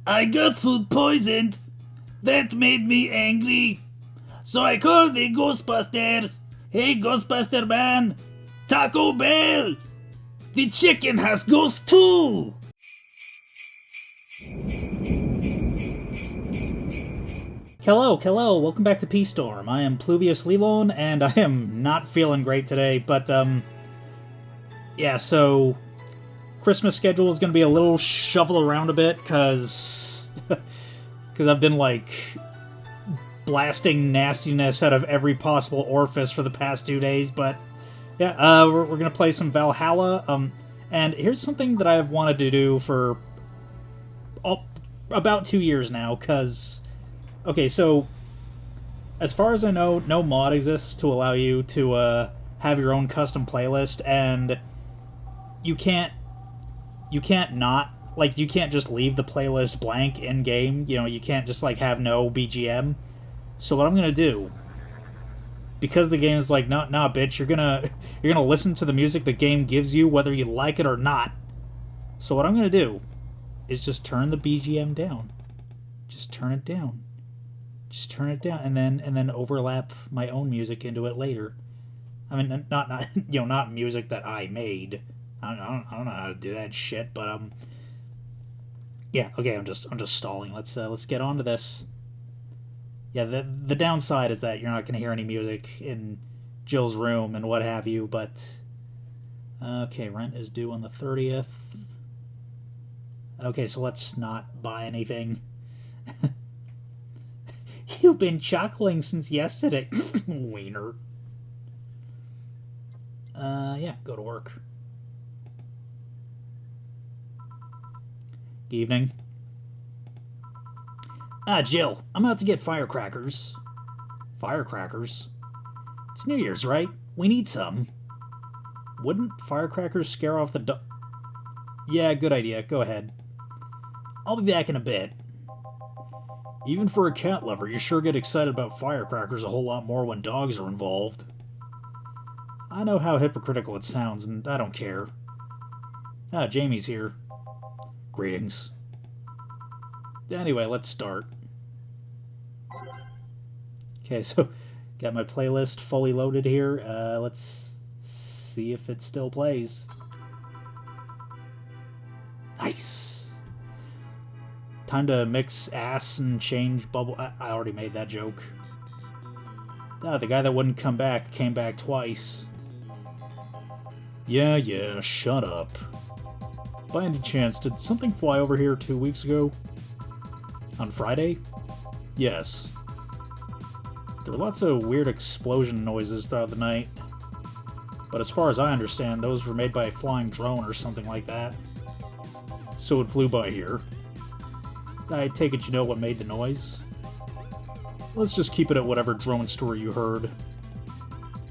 I got food poisoned. That made me angry. So I called the Ghostbusters. Hey, Ghostbuster man. Taco Bell. The chicken has ghosts too. Hello, welcome back to P-Storm. I am Pluvius Lilon, and I am not feeling great today, but, yeah, so Christmas schedule is going to be a little shuffled around a bit, because I've been, like, blasting nastiness out of every possible orifice for the past 2 days, but, yeah, we're going to play some Valhalla, and here's something that I've wanted to do for about 2 years now, because... Okay, so, as far as I know, no mod exists to allow you to have your own custom playlist, and you can't not, like, you can't just leave the playlist blank in-game, you know, you can't just, like, have no BGM. So what I'm gonna do, because the game is like, nah, bitch, you're gonna listen to the music the game gives you, whether you like it or not. So what I'm gonna do is just turn the BGM down. Just turn it down. Just turn it down, and then overlap my own music into it later. I mean, not you know, not music that I made. I don't know how to do that shit, but yeah, okay, I'm just stalling. Let's get on to this. Yeah, the downside is that you're not gonna hear any music in Jill's room and what have you, but okay, rent is due on the 30th. Okay, so let's not buy anything. You've been chuckling since yesterday. Wiener. Yeah, go to work. Evening. Jill, I'm out to get firecrackers. Firecrackers? It's New Year's, right? We need some. Wouldn't firecrackers scare off the Yeah, good idea. Go ahead. I'll be back in a bit. Even for a cat lover, you sure get excited about firecrackers a whole lot more when dogs are involved. I know how hypocritical it sounds, and I don't care. Jamie's here. Greetings. Anyway, let's start. Okay, so got my playlist fully loaded here. Let's see if it still plays. Nice. Time to mix ass and change bubble... I already made that joke. The guy that wouldn't come back came back twice. Yeah, shut up. By any chance, did something fly over here 2 weeks ago? On Friday? Yes. There were lots of weird explosion noises throughout the night. But as far as I understand, those were made by a flying drone or something like that. So it flew by here. I take it you know what made the noise? Let's just keep it at whatever drone story you heard.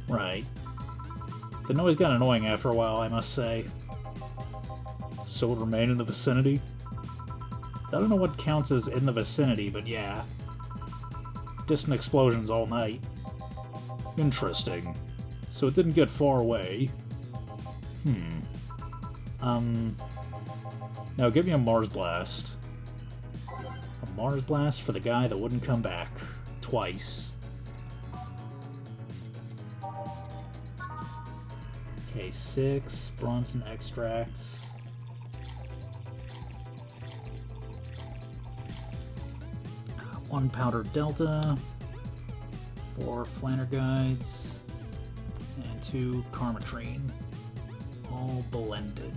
Right. The noise got annoying after a while, I must say. So it remained in the vicinity? I don't know what counts as in the vicinity, but yeah. Distant explosions all night. Interesting. So it didn't get far away. Now give me a Mars Blast. A Mars Blast for the guy that wouldn't come back. Twice. Okay, 6 Bronson extracts. One powdered Delta. 4 Flanner Guides. And 2 Karmatrine. All blended.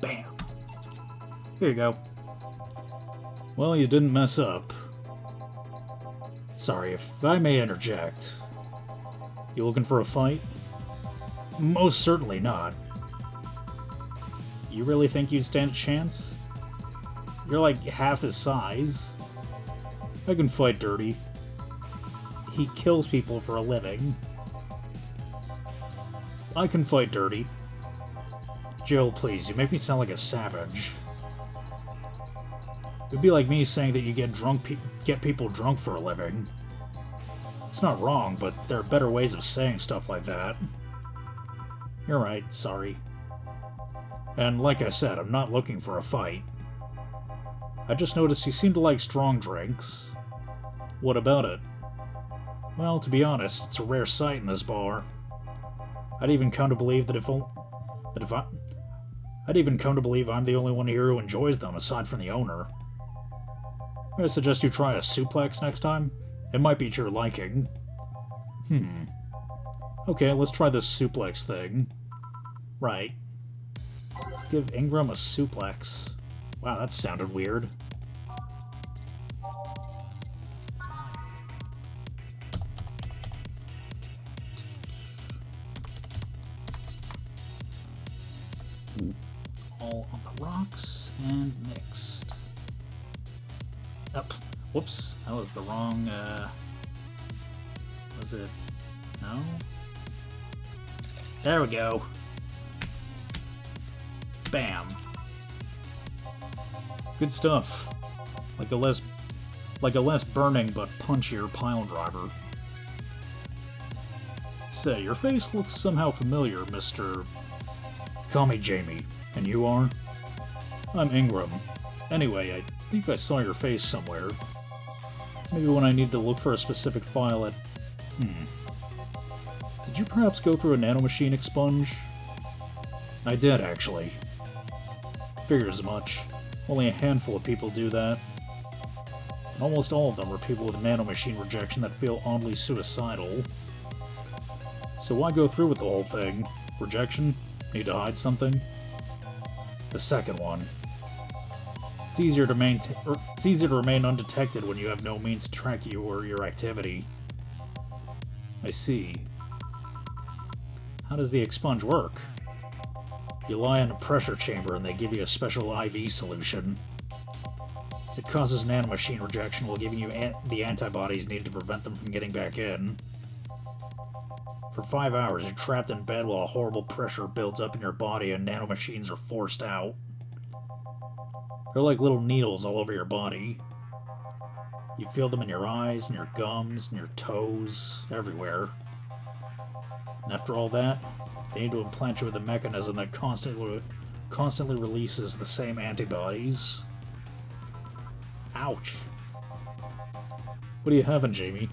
Bam. Here you go. Well, you didn't mess up. Sorry, if I may interject. You looking for a fight? Most certainly not. You really think you'd stand a chance? You're like half his size. I can fight dirty. He kills people for a living. I can fight dirty. Jill, please, you make me sound like a savage. It'd be like me saying that you get people drunk for a living. It's not wrong, but there are better ways of saying stuff like that. You're right, sorry. And like I said, I'm not looking for a fight. I just noticed you seem to like strong drinks. What about it? Well, to be honest, it's a rare sight in this bar. I'd even come to believe I'd even come to believe I'm the only one here who enjoys them, aside from the owner. I suggest you try a suplex next time. It might be to your liking. Okay, let's try this suplex thing. Right. Let's give Ingram a suplex. Wow, that sounded weird. All on the rocks and mixed. Oh, whoops, that was the wrong, was it? No? There we go. Bam. Good stuff. Like a less burning but punchier pile driver. Say, your face looks somehow familiar, Mr. Call me Jamie. And you are? I'm Ingram. Anyway, I think I saw your face somewhere. Maybe when I need to look for a specific file at... Did you perhaps go through a nanomachine expunge? I did, actually. Figures much. Only a handful of people do that. And almost all of them are people with nanomachine rejection that feel oddly suicidal. So why go through with the whole thing? Rejection? Need to hide something? The second one. It's easier to remain undetected when you have no means to track you or your activity. I see. How does the expunge work? You lie in a pressure chamber and they give you a special IV solution. It causes nanomachine rejection while giving you the antibodies needed to prevent them from getting back in. For 5 hours, you're trapped in bed while a horrible pressure builds up in your body and nanomachines are forced out. They're like little needles all over your body. You feel them in your eyes, and your gums, and your toes, everywhere. And after all that, they need to implant you with a mechanism that constantly releases the same antibodies. Ouch. What are you having, Jamie?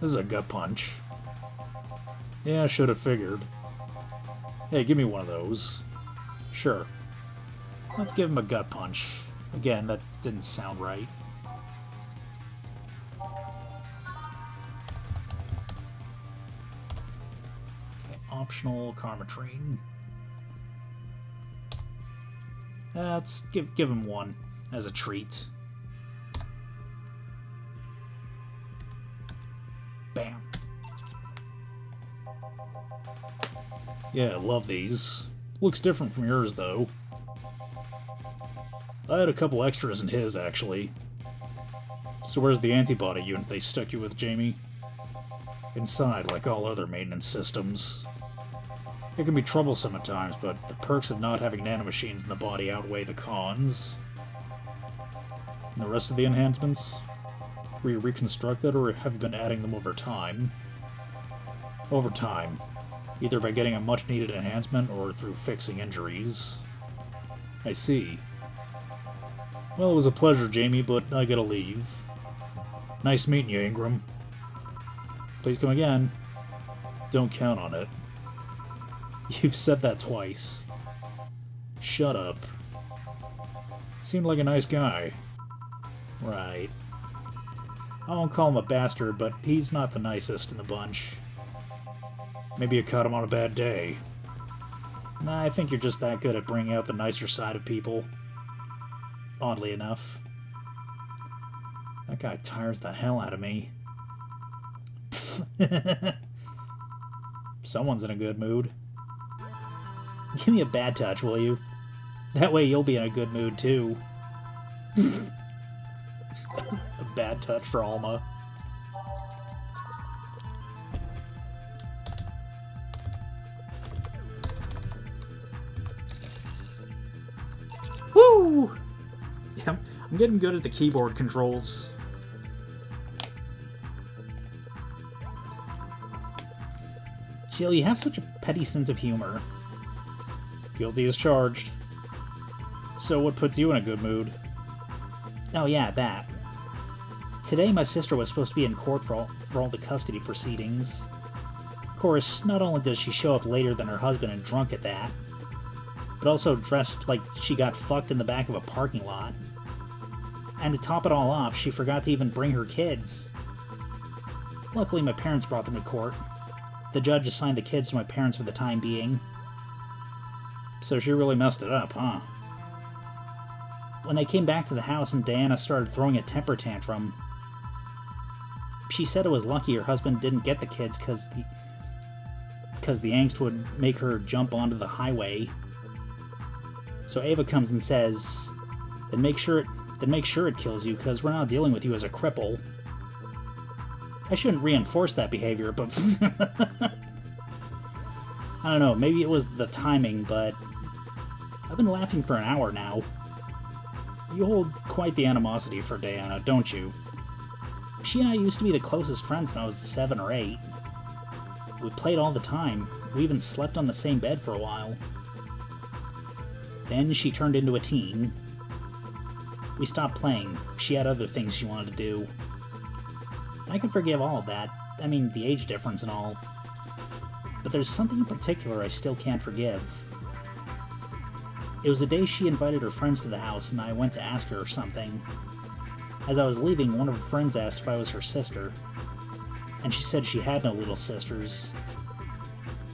This is a gut punch. Yeah, I should have figured. Hey, give me one of those. Sure. Let's give him a gut punch. Again, that didn't sound right. Okay, optional Karmatrine. Let's give him one as a treat. Bam. Yeah, I love these. Looks different from yours, though. I had a couple extras in his, actually. So where's the antibody unit they stuck you with, Jamie? Inside, like all other maintenance systems. It can be troublesome at times, but the perks of not having nanomachines in the body outweigh the cons. And the rest of the enhancements? Were you reconstructed, or have you been adding them over time? Over time. Either by getting a much-needed enhancement, or through fixing injuries. I see. Well, it was a pleasure, Jamie, but I gotta leave. Nice meeting you, Ingram. Please come again. Don't count on it. You've said that twice. Shut up. Seemed like a nice guy. Right. I won't call him a bastard, but he's not the nicest in the bunch. Maybe you caught him on a bad day. Nah, I think you're just that good at bringing out the nicer side of people. Oddly enough. That guy tires the hell out of me. Someone's in a good mood. Give me a bad touch, will you? That way you'll be in a good mood, too. A bad touch for Alma. Woo! Yeah, I'm getting good at the keyboard controls. Jill, you have such a petty sense of humor. Guilty as charged. So what puts you in a good mood? Oh yeah, that. Today my sister was supposed to be in court for all the custody proceedings. Of course, not only does she show up later than her husband and drunk at that, but also dressed like she got fucked in the back of a parking lot. And to top it all off, she forgot to even bring her kids. Luckily, my parents brought them to court. The judge assigned the kids to my parents for the time being. So she really messed it up, huh? When they came back to the house and Diana started throwing a temper tantrum, she said it was lucky her husband didn't get the kids because the angst would make her jump onto the highway. So Ava comes and says, then make sure it kills you, because we're not dealing with you as a cripple. I shouldn't reinforce that behavior, but I don't know, maybe it was the timing, but I've been laughing for an hour now. You hold quite the animosity for Diana, don't you? She and I used to be the closest friends when I was 7 or 8. We played all the time. We even slept on the same bed for a while. Then she turned into a teen. We stopped playing. She had other things she wanted to do. I can forgive all of that. I mean, the age difference and all. But there's something in particular I still can't forgive. It was the day she invited her friends to the house and I went to ask her something. As I was leaving, one of her friends asked if I was her sister. And she said she had no little sisters.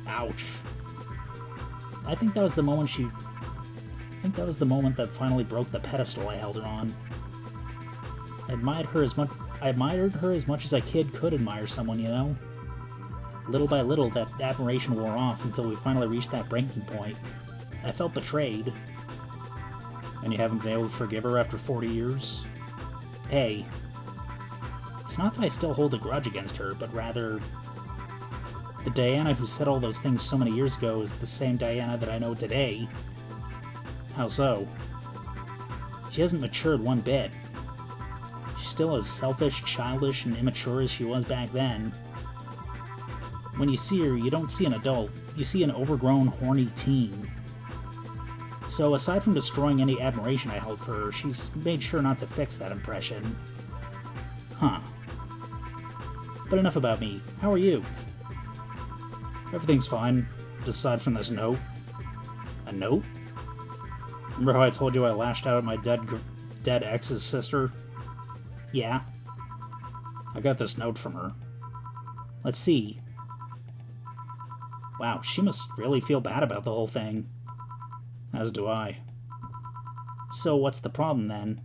Ouch. I think that was the moment that finally broke the pedestal I held her on. I admired her as much as a kid could admire someone, you know? Little by little, that admiration wore off until we finally reached that breaking point. I felt betrayed. And you haven't been able to forgive her after 40 years? Hey. It's not that I still hold a grudge against her, but rather, the Diana who said all those things so many years ago is the same Diana that I know today. How so? She hasn't matured one bit. She's still as selfish, childish, and immature as she was back then. When you see her, you don't see an adult. You see an overgrown, horny teen. So aside from destroying any admiration I held for her, she's made sure not to fix that impression. Huh. But enough about me. How are you? Everything's fine, aside from this note. A note? Remember how I told you I lashed out at my dead ex's sister? Yeah. I got this note from her. Let's see. Wow, she must really feel bad about the whole thing. As do I. So what's the problem then?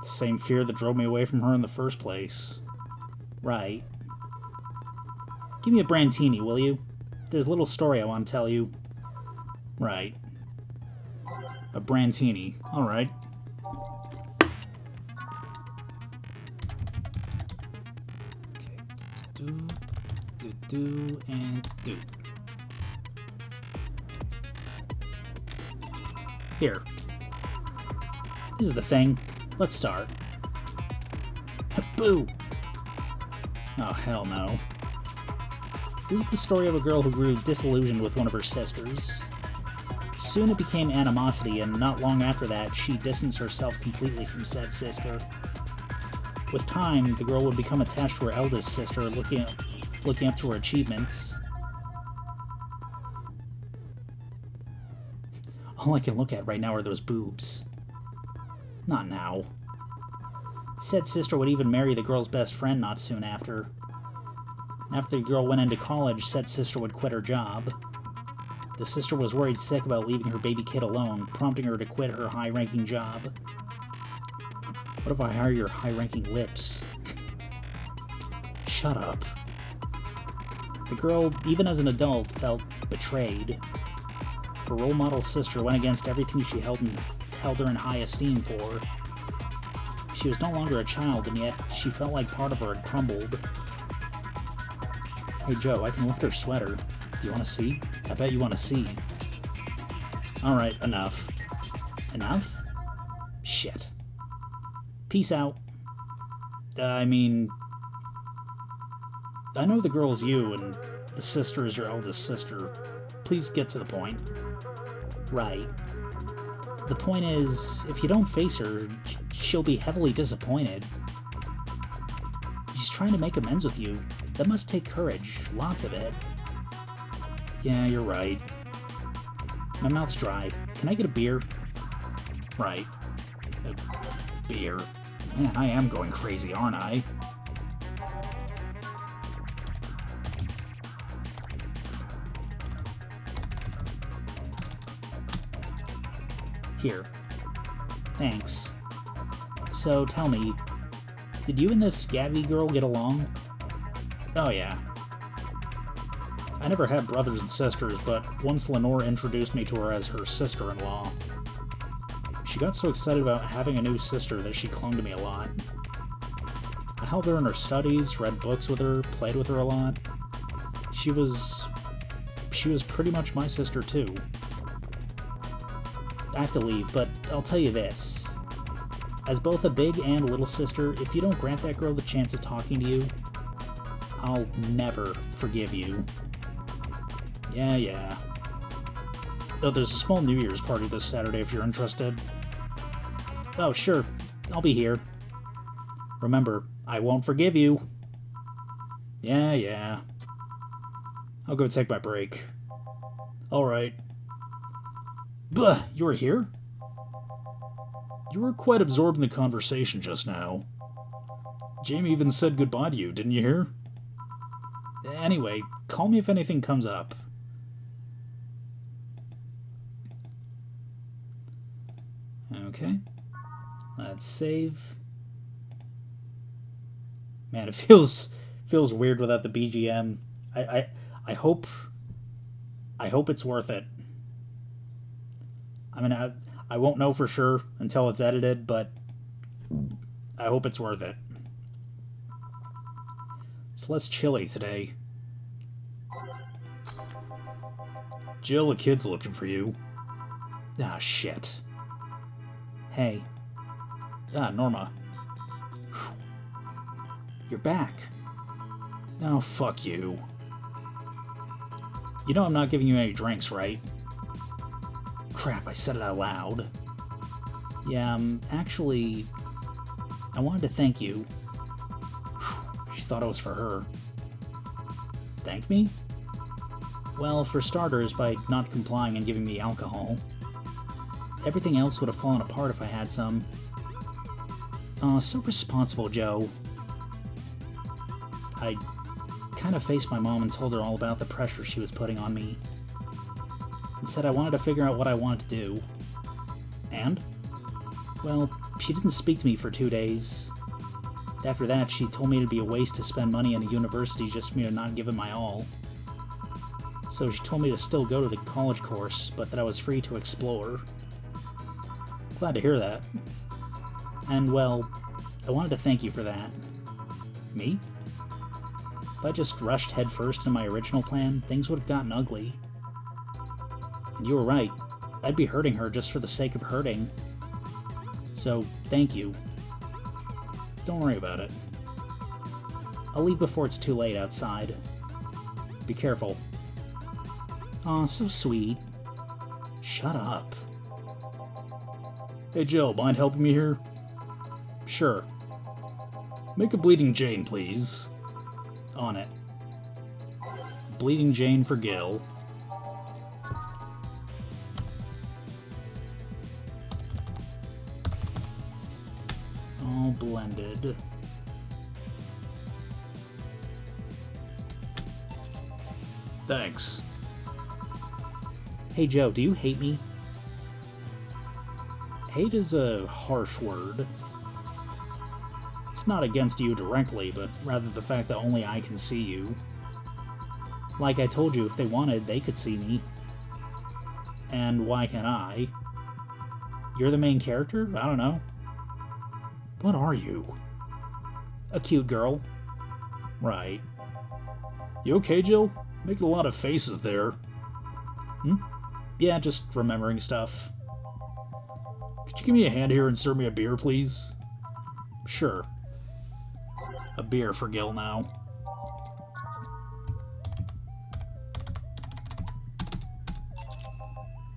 The same fear that drove me away from her in the first place. Right. Give me a Brandtini, will you? There's a little story I want to tell you. Right. A Brandtini. Alright. Okay. Do, and do. Here. This is the thing. Let's start. Boo! Oh, hell no. This is the story of a girl who grew disillusioned with one of her sisters. Soon it became animosity, and not long after that, she distanced herself completely from said sister. With time, the girl would become attached to her eldest sister, looking up to her achievements. All I can look at right now are those boobs. Not now. Said sister would even marry the girl's best friend not soon after. After the girl went into college, said sister would quit her job. The sister was worried sick about leaving her baby kid alone, prompting her to quit her high-ranking job. What if I hire your high-ranking lips? Shut up. The girl, even as an adult, felt betrayed. Her role model sister went against everything she held her in high esteem for. She was no longer a child, and yet she felt like part of her had crumbled. Hey Joe, I can lift her sweater. Do you want to see? I bet you want to see. Alright, enough. Enough? Shit. Peace out. I mean, I know the girl's you, and The sister is your eldest sister. Please get to the point. Right. The point is, if you don't face her, she'll be heavily disappointed. She's trying to make amends with you. That must take courage. Lots of it. Yeah, you're right. My mouth's dry. Can I get a beer? Right. A beer. Man, I am going crazy, aren't I? Here. Thanks. So, tell me, did you and this Gabby girl get along? Oh, yeah. I never had brothers and sisters, but once Lenore introduced me to her as her sister-in-law. She got so excited about having a new sister that she clung to me a lot. I helped her in her studies, read books with her, played with her a lot. She was pretty much my sister, too. I have to leave, but I'll tell you this. As both a big and little sister, if you don't grant that girl the chance of talking to you, I'll never forgive you. Yeah. Oh, there's a small New Year's party this Saturday if you're interested. Oh, sure. I'll be here. Remember, I won't forgive you. Yeah. I'll go take my break. Alright. Buh, you were here? You were quite absorbed in the conversation just now. Jamie even said goodbye to you, didn't you hear? Anyway, call me if anything comes up. Okay. Let's save. Man, it feels weird without the BGM. I hope it's worth it. I mean, I won't know for sure until it's edited, but I hope it's worth it. It's less chilly today. Jill, a kid's looking for you. Ah, shit. Hey. Ah, Norma. Whew. You're back. Oh, fuck you. You know I'm not giving you any drinks, right? Crap, I said it out loud. Yeah, actually, I wanted to thank you. Whew, she thought it was for her. Thank me? Well, for starters, by not complying and giving me alcohol. Everything else would have fallen apart if I had some. Aw, so responsible, Joe. I kind of faced my mom and told her all about the pressure she was putting on me. And said I wanted to figure out what I wanted to do. And? Well, she didn't speak to me for 2 days. After that, she told me it'd be a waste to spend money in a university just for me to not give it my all. So she told me to still go to the college course, but that I was free to explore. Glad to hear that. And, well, I wanted to thank you for that. Me? If I just rushed headfirst in my original plan, things would have gotten ugly. And you were right. I'd be hurting her just for the sake of hurting. So, thank you. Don't worry about it. I'll leave before it's too late outside. Be careful. Aw, so sweet. Shut up. Hey Jill, mind helping me here? Sure. Make a Bleeding Jane, please. On it. Bleeding Jane for Gil. All blended. Thanks. Hey Joe, do you hate me? Hate is a harsh word. It's not against you directly, but rather the fact that only I can see you. Like I told you, if they wanted, they could see me. And why can't I? You're the main character? I don't know. What are you? A cute girl. Right. You okay, Jill? Making a lot of faces there. Yeah, just remembering stuff. Could you give me a hand here and serve me a beer, please? Sure. A beer for Gil now.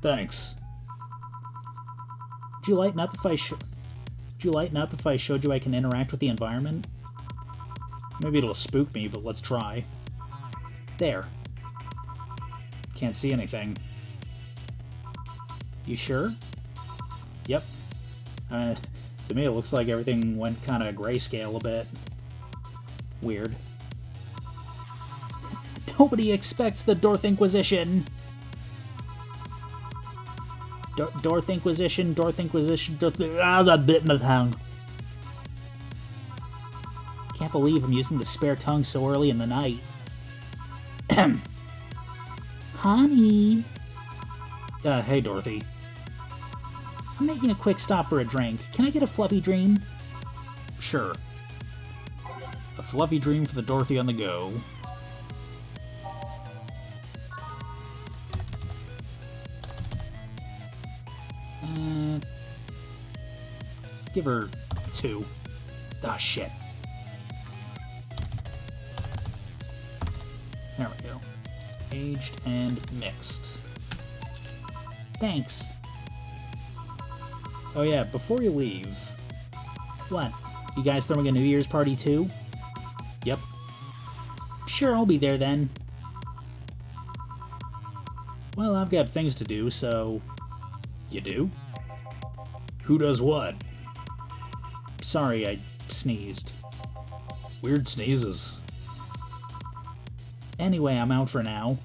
Thanks. Would you lighten up if I showed you I can interact with the environment? Maybe it'll spook me, but let's try. There. Can't see anything. You sure? Yep. To me it looks like everything went kind of grayscale a bit. Weird. Nobody expects the Dorth Inquisition! Dorth Inquisition, Dorth Inquisition, that bit my tongue. Can't believe I'm using the spare tongue so early in the night. Honey. Hey, Dorothy. I'm making a quick stop for a drink. Can I get a fluffy dream? Sure. A fluffy dream for the Dorothy on the go. Let's give her 2. Ah, shit. There we go. Aged and mixed. Thanks. Oh yeah, before you leave... What? You guys throwing a New Year's party too? Yep. Sure, I'll be there then. Well, I've got things to do, so... You do? Who does what? Sorry, I sneezed. Weird sneezes. Anyway, I'm out for now.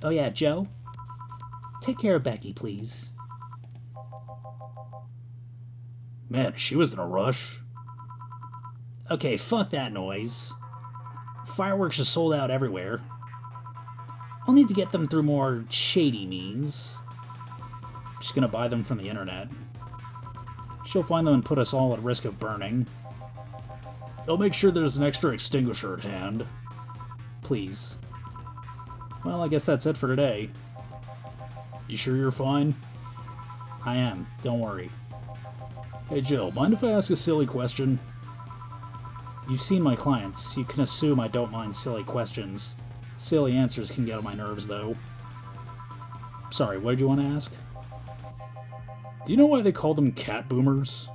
Oh yeah, Joe? Take care of Becky, please. Man, she was in a rush. Okay, fuck that noise. Fireworks are sold out everywhere. I'll need to get them through more shady means. I'm just gonna buy them from the internet. She'll find them and put us all at risk of burning. I'll make sure there's an extra extinguisher at hand. Please. Well, I guess that's it for today. You sure you're fine? I am, don't worry. Hey Jill, mind if I ask a silly question? You've seen my clients. You can assume I don't mind silly questions. Silly answers can get on my nerves, though. Sorry, what did you want to ask? Do you know why they call them cat boomers?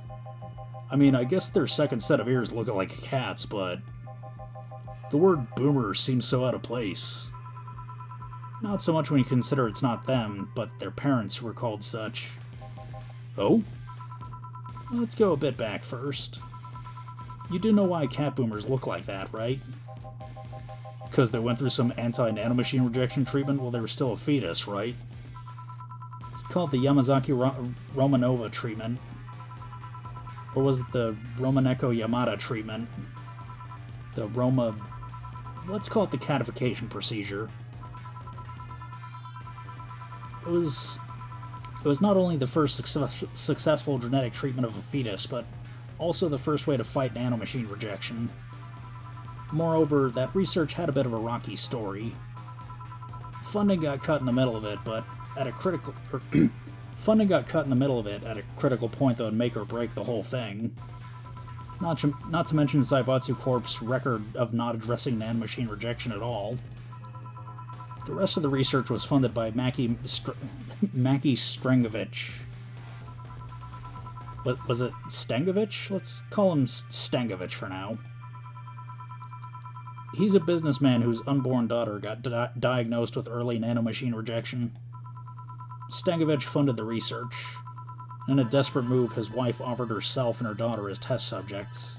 I mean, I guess their second set of ears look like cats, but... the word boomer seems so out of place. Not so much when you consider it's not them, but their parents who were called such. Oh? Let's go a bit back first. You do know why cat boomers look like that, right? Because they went through some anti-nanomachine rejection treatment while they were still a fetus, right? It's called the Yamazaki-Romanova treatment. Or was it the Romaneko-Yamada treatment? The let's call it the catification procedure. It was not only the first successful genetic treatment of a fetus, but also the first way to fight nanomachine rejection. Moreover, that research had a bit of a rocky story. Funding got cut in the middle of it, but at a critical funding got cut in the middle of it at a critical point that would make or break the whole thing. Not to mention Zaibatsu Corp's record of not addressing nanomachine rejection at all. The rest of the research was funded by Maki Strengovich. Was it Stengovich? Let's call him Stengovich for now. He's a businessman whose unborn daughter got diagnosed with early nanomachine rejection. Stengovich funded the research. In a desperate move, his wife offered herself and her daughter as test subjects.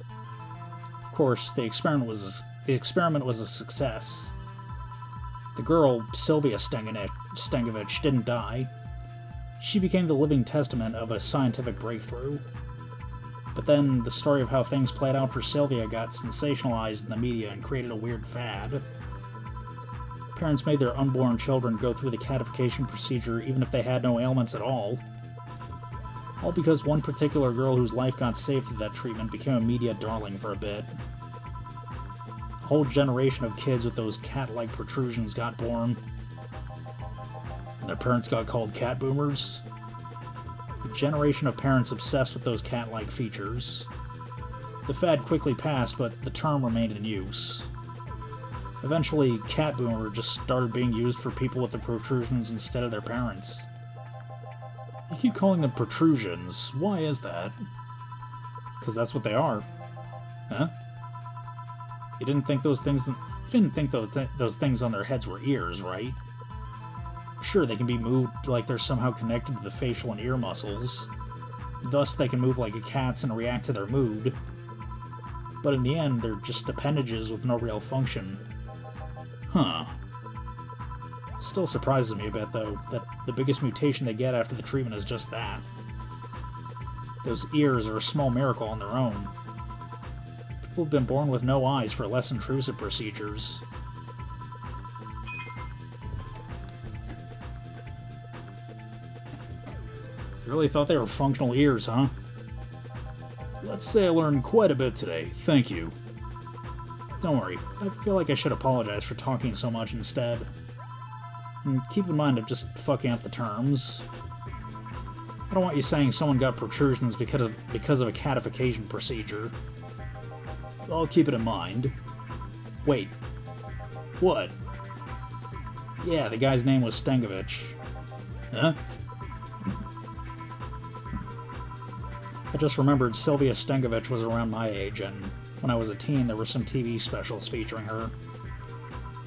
Of course, the experiment was a success. The girl, Sylvia Stengovich, didn't die. She became the living testament of a scientific breakthrough. But then, the story of how things played out for Sylvia got sensationalized in the media and created a weird fad. Parents made their unborn children go through the catification procedure even if they had no ailments at all. All because one particular girl whose life got saved through that treatment became a media darling for a bit. A whole generation of kids with those cat-like protrusions got born. And their parents got called cat boomers. A generation of parents obsessed with those cat-like features. The fad quickly passed, but the term remained in use. Eventually, cat boomer just started being used for people with the protrusions instead of their parents. You keep calling them protrusions. Why is that? Because that's what they are. Huh? You didn't think those things... those things on their heads were ears, right? Sure, they can be moved like they're somehow connected to the facial and ear muscles. Thus, they can move like a cat's and react to their mood. But in the end, they're just appendages with no real function. Huh. Still surprises me a bit, though, that the biggest mutation they get after the treatment is just that. Those ears are a small miracle on their own. People have been born with no eyes for less intrusive procedures. You really thought they were functional ears, huh? Let's say I learned quite a bit today. Thank you. Don't worry. I feel like I should apologize for talking so much instead. And keep in mind I'm just fucking up the terms. I don't want you saying someone got protrusions because of a catification procedure. I'll keep it in mind. Wait. What? Yeah, the guy's name was Stengovich. Huh? I just remembered Sylvia Stengovich was around my age, and when I was a teen there were some TV specials featuring her.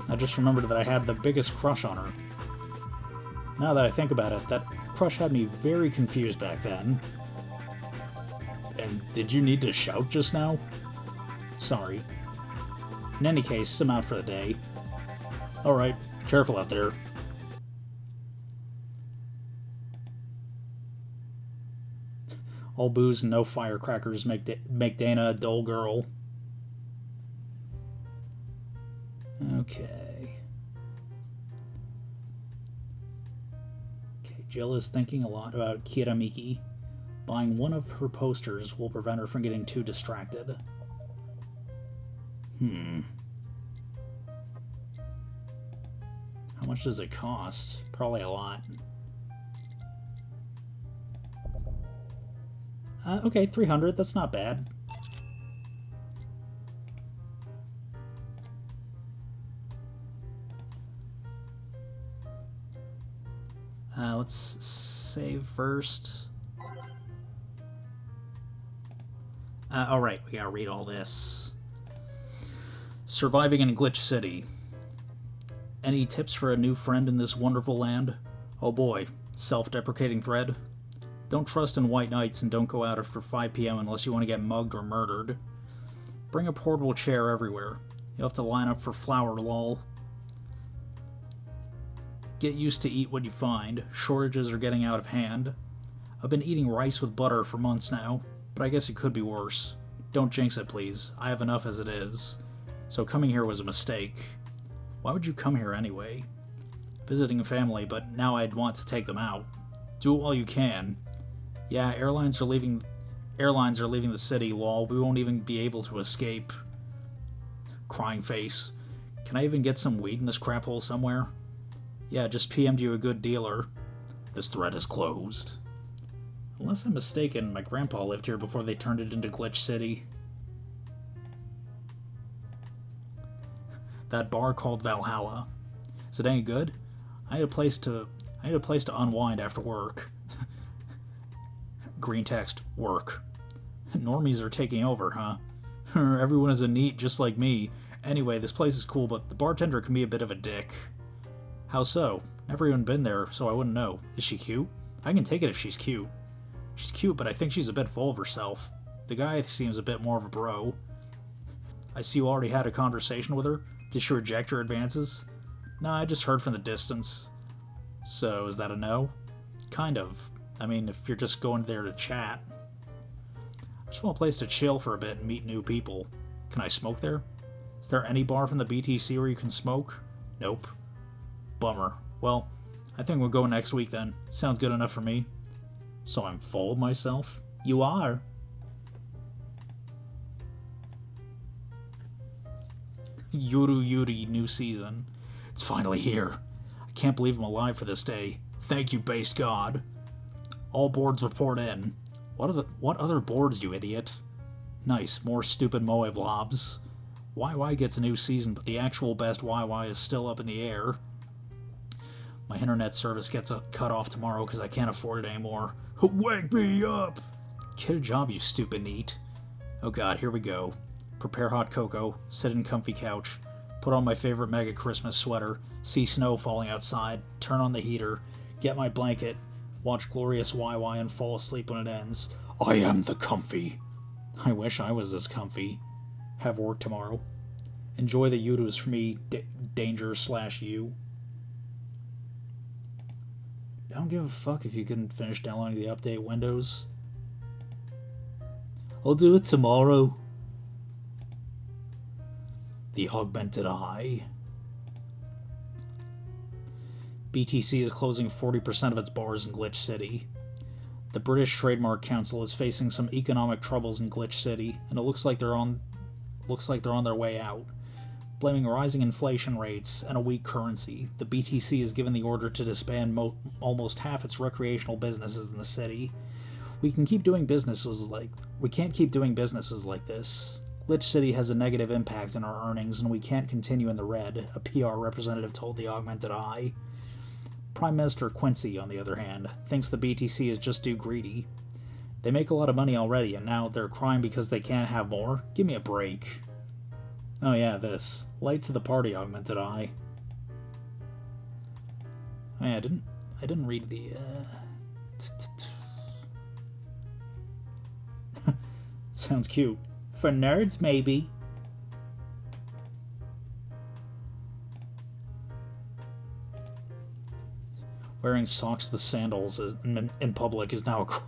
I just remembered that I had the biggest crush on her. Now that I think about it, that crush had me very confused back then. And did you need to shout just now? Sorry. In any case, I'm out for the day. Alright, careful out there. All booze and no firecrackers make Dana a dull girl. Okay. Jill is thinking a lot about Kiramiki. Buying one of her posters will prevent her from getting too distracted. How much does it cost? Probably a lot. Okay, 300. That's not bad. Let's save first. Alright, we gotta read all this. Surviving in Glitch City. Any tips for a new friend in this wonderful land? Oh boy, self-deprecating thread. Don't trust in white nights and don't go out after 5 p.m. unless you want to get mugged or murdered. Bring a portable chair everywhere. You'll have to line up for flour, lol. Get used to eat what you find. Shortages are getting out of hand. I've been eating rice with butter for months now, but I guess it could be worse. Don't jinx it, please. I have enough as it is. So coming here was a mistake. Why would you come here anyway? Visiting a family, but now I'd want to take them out. Do it while you can. Yeah, airlines are leaving the city, lol. We won't even be able to escape. Crying face. Can I even get some weed in this crap hole somewhere? Yeah, just PM'd you a good dealer. This thread is closed. Unless I'm mistaken, my grandpa lived here before they turned it into Glitch City. That bar called Valhalla. Is it any good? I had a place to unwind after work. Green text, work. Normies are taking over, huh? Everyone is a neat just like me. Anyway, this place is cool, but the bartender can be a bit of a dick. How so? Never even been there, so I wouldn't know. Is she cute? I can take it if she's cute. She's cute, but I think she's a bit full of herself. The guy seems a bit more of a bro. I see you already had a conversation with her. Did she reject your advances? Nah, I just heard from the distance. So, is that a no? Kind of. I mean, if you're just going there to chat. I just want a place to chill for a bit and meet new people. Can I smoke there? Is there any bar from the BTC where you can smoke? Nope. Bummer. Well, I think we'll go next week then. Sounds good enough for me. So I'm full of myself? You are. Yuru Yuri new season. It's finally here. I can't believe I'm alive for this day. Thank you, base god. All boards report in. What other boards, you idiot? Nice, more stupid Moe blobs. YY gets a new season, but the actual best YY is still up in the air. My internet service gets cut off tomorrow because I can't afford it anymore. Wake me up! Get a job, you stupid neat. Oh god, here we go. Prepare hot cocoa, sit in comfy couch, put on my favorite mega Christmas sweater, see snow falling outside, turn on the heater, get my blanket, watch glorious YY and fall asleep when it ends. I am the comfy. I wish I was this comfy. Have work tomorrow. Enjoy the Udos for me, danger/you. I don't give a fuck if you couldn't finish downloading the update Windows. I'll do it tomorrow. The augmented eye. BTC is closing 40% of its bars in Glitch City. The British Trademark Council is facing some economic troubles in Glitch City, and it looks like they're on their way out. Blaming rising inflation rates and a weak currency, the BTC has given the order to disband almost half its recreational businesses in the city. We can't keep doing businesses like this. Glitch City has a negative impact on our earnings, and we can't continue in the red, a PR representative told the Augmented Eye. Prime Minister Quincy, on the other hand, thinks the BTC is just too greedy. They make a lot of money already, and now they're crying because they can't have more? Give me a break. Oh yeah, this. Late to the party, Augmented Eye. Oh yeah, I didn't read the, Sounds cute. For nerds, maybe. Wearing socks with sandals in public is now a crime.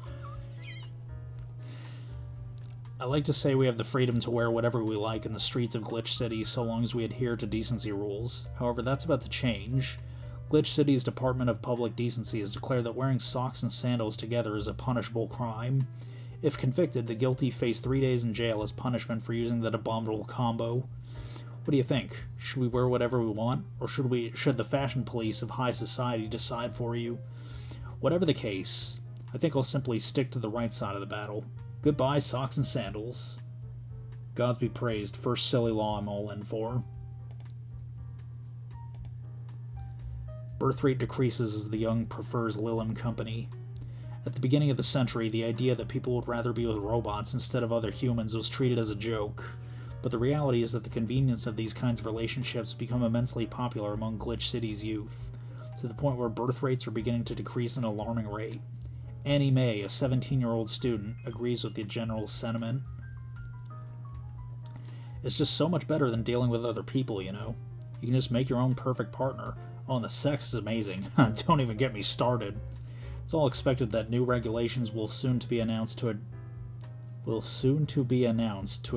I like to say we have the freedom to wear whatever we like in the streets of Glitch City so long as we adhere to decency rules. However, that's about to change. Glitch City's Department of Public Decency has declared that wearing socks and sandals together is a punishable crime. If convicted, the guilty face 3 days in jail as punishment for using that abominable combo. What do you think? Should we wear whatever we want, or should the fashion police of high society decide for you? Whatever the case, I think I'll simply stick to the right side of the battle. Goodbye, socks and sandals. Gods be praised, first silly law I'm all in for. Birth rate decreases as the young prefers Lilon company. At the beginning of the century, the idea that people would rather be with robots instead of other humans was treated as a joke. But the reality is that the convenience of these kinds of relationships become immensely popular among Glitch City's youth, to the point where birth rates are beginning to decrease at an alarming rate. Annie May, a 17-year-old student, agrees with the general sentiment. It's just so much better than dealing with other people, you know? You can just make your own perfect partner. Oh, and the sex is amazing. Don't even get me started. It's all expected that new regulations will soon to be announced to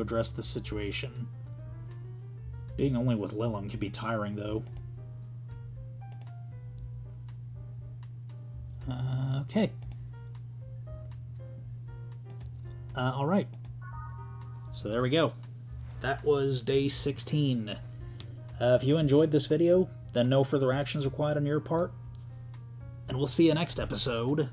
address the situation. Being only with Lilon can be tiring, though. Okay. Alright. So there we go. That was day 16. If you enjoyed this video, then no further actions required on your part. And we'll see you next episode.